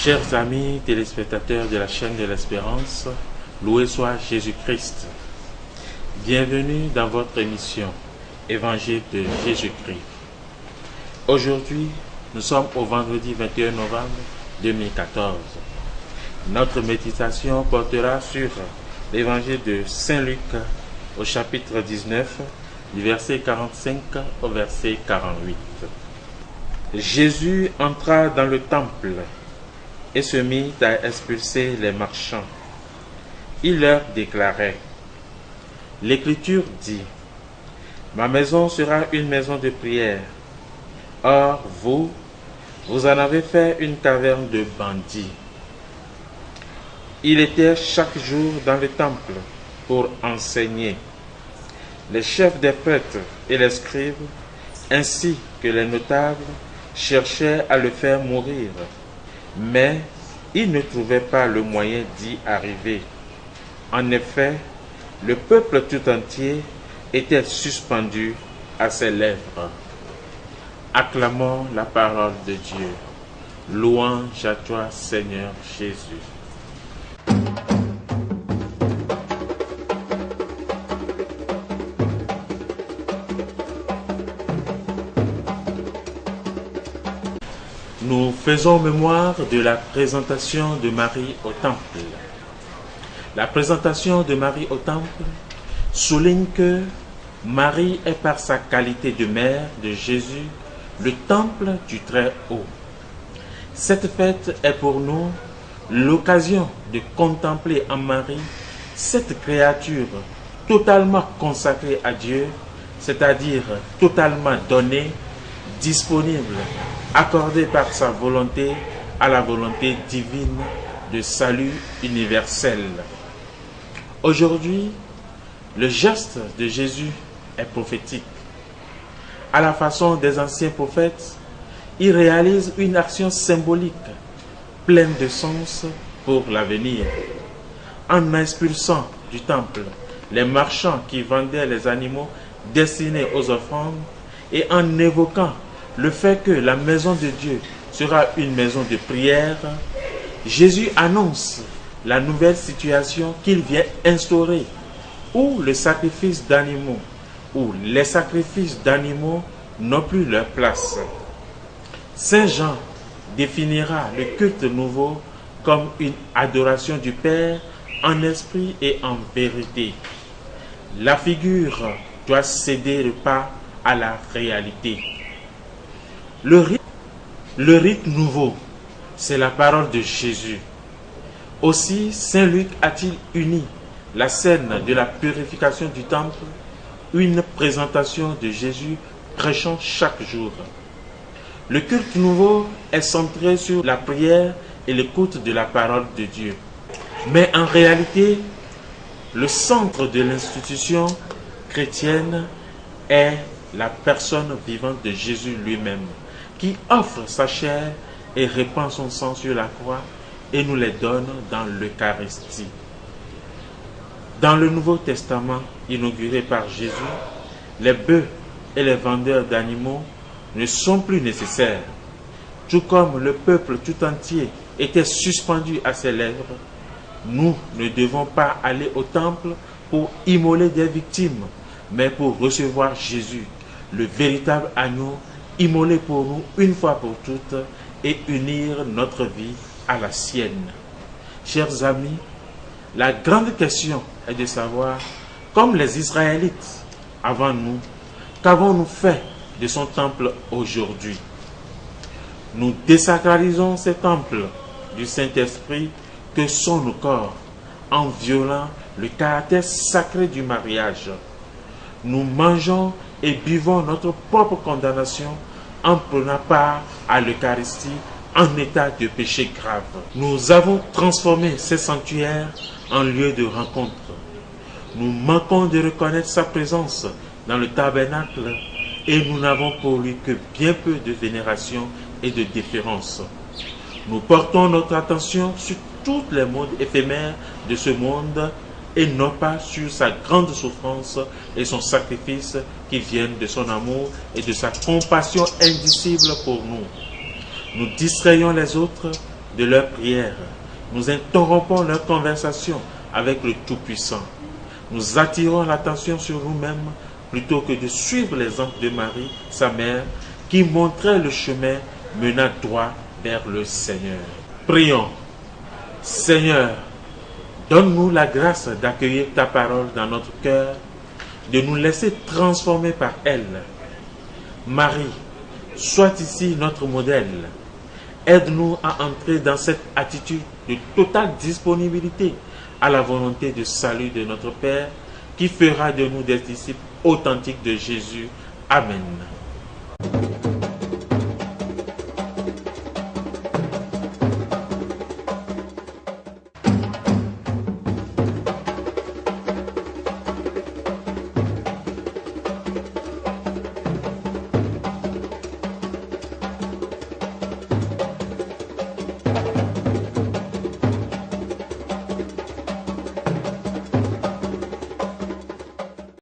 Chers amis téléspectateurs de la chaîne de l'Espérance, loué soit Jésus-Christ. Bienvenue dans votre émission Évangile de Jésus-Christ. Aujourd'hui, nous sommes au vendredi 21 novembre 2014. Notre méditation portera sur l'Évangile de Saint Luc au chapitre 19, du verset 45 au verset 48. Jésus entra dans le temple et se mit à expulser les marchands. Il leur déclarait: L'Écriture dit, « Ma maison sera une maison de prière. » Or, vous en avez fait une caverne de bandits. Il était chaque jour dans le temple pour enseigner. Les chefs des prêtres et les scribes, ainsi que les notables, cherchaient à le faire mourir, mais ils ne trouvaient pas le moyen d'y arriver. En effet, le peuple tout entier était suspendu à ses lèvres. Acclamons la parole de Dieu. Louange à toi, Seigneur Jésus. Nous faisons mémoire de la présentation de Marie au temple. La présentation de Marie au temple souligne que Marie est par sa qualité de mère de Jésus le temple du Très-Haut. Cette fête est pour nous l'occasion de contempler en Marie cette créature totalement consacrée à Dieu, c'est-à-dire totalement donnée, disponible, accordée par sa volonté à la volonté divine de salut universel. Aujourd'hui, le geste de Jésus est prophétique. À la façon des anciens prophètes, il réalise une action symbolique, pleine de sens pour l'avenir. En expulsant du temple les marchands qui vendaient les animaux destinés aux offrandes et en évoquant le fait que la maison de Dieu sera une maison de prière, Jésus annonce la nouvelle situation qu'il vient instaurer, où le sacrifice d'animaux, où les sacrifices d'animaux n'ont plus leur place. Saint Jean définira le culte nouveau comme une adoration du Père en esprit et en vérité. La figure doit céder le pas à la réalité. Le rite nouveau, c'est la parole de Jésus. Aussi, Saint Luc a-t-il uni la scène de la purification du temple, une présentation de Jésus prêchant chaque jour. Le culte nouveau est centré sur la prière et l'écoute de la parole de Dieu. Mais en réalité, le centre de l'institution chrétienne est la personne vivante de Jésus lui-même, qui offre sa chair et répand son sang sur la croix et nous les donne dans l'Eucharistie. Dans le Nouveau Testament, inauguré par Jésus, les bœufs et les vendeurs d'animaux ne sont plus nécessaires. Tout comme le peuple tout entier était suspendu à ses lèvres, nous ne devons pas aller au temple pour immoler des victimes, mais pour recevoir Jésus, le véritable agneau, immolé pour nous une fois pour toutes et unir notre vie à la sienne. Chers amis, la grande question est de savoir, comme les Israélites avant nous, qu'avons-nous fait de son temple aujourd'hui? Nous désacralisons ce temple du Saint-Esprit que sont nos corps en violant le caractère sacré du mariage. Nous mangeons et buvons notre propre condamnation en prenant part à l'Eucharistie en état de péché grave. Nous avons transformé ces sanctuaires en lieu de rencontre. Nous manquons de reconnaître sa présence dans le tabernacle et nous n'avons pour lui que bien peu de vénération et de déférence. Nous portons notre attention sur tous les modes éphémères de ce monde et non pas sur sa grande souffrance et son sacrifice qui viennent de son amour et de sa compassion indicible pour nous. Nous distrayons les autres de leurs prières, nous interrompons leur conversation avec le Tout-Puissant. Nous attirons l'attention sur nous-mêmes plutôt que de suivre l'exemple de Marie, sa mère, qui montrait le chemin menant droit vers le Seigneur. Prions. Seigneur, donne-nous la grâce d'accueillir ta parole dans notre cœur, de nous laisser transformer par elle. Marie, sois ici notre modèle. Aide-nous à entrer dans cette attitude de totale disponibilité à la volonté de salut de notre Père, qui fera de nous des disciples authentiques de Jésus. Amen.